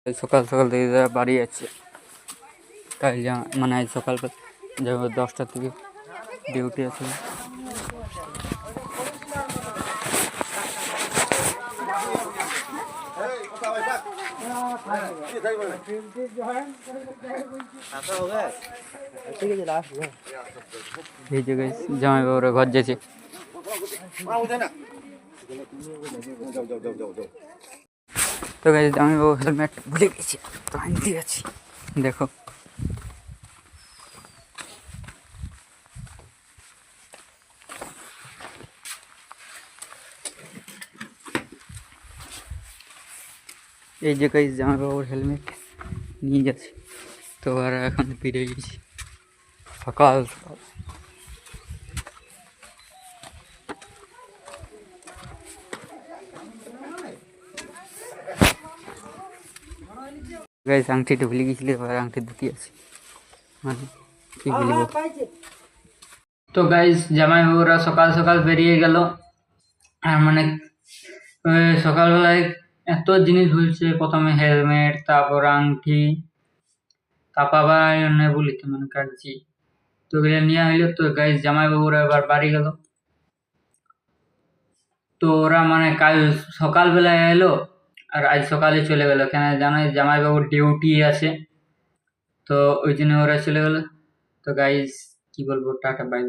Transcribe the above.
সকাল সকাল থেকে যারা বাড়ি যাচ্ছে, তাই মানে আজ সকাল যাবো 10টার থেকে ডিউটি আছে। এই যে জামাই বাবুরা ঘর যাচ্ছে। তো গাইস জামাই বাবু হেলমেট ভুলে গেছি, তো আনতে গেছি। দেখো এই যে গাইস জামাই বাবুর হেলমেট নিয়ে যাচ্ছি। তো আর এখন ফিরে গেছি সকাল সকাল। গাইস আংটিটা ভুলে গেছিলি, এবার আংটি দিতে আছি, মানে কি বলবো। তো গাইস জামাই বাবুরা সকাল সকাল বেরিয়ে গেল। আর মানে সকালবেলায় এত জিনিস হয়েছে, প্রথমে হেলমেট, তারপর আংটি, তারপর আবার বলিতে মানে কাটছি। তো এগুলো নিয়ে হইলো। তো গাইস জামাই বাবুরা এবার বাড়ি গেল। তো ওরা মানে কাল সকালবেলায় এলো আর আজ সকালে চলে গেল, কেন জানো জামাই বাবুর ডিউটি আছে, তো ওই জন্য ওরা চলে গেল। তো গাইস কি বলবো, টাটা বাই।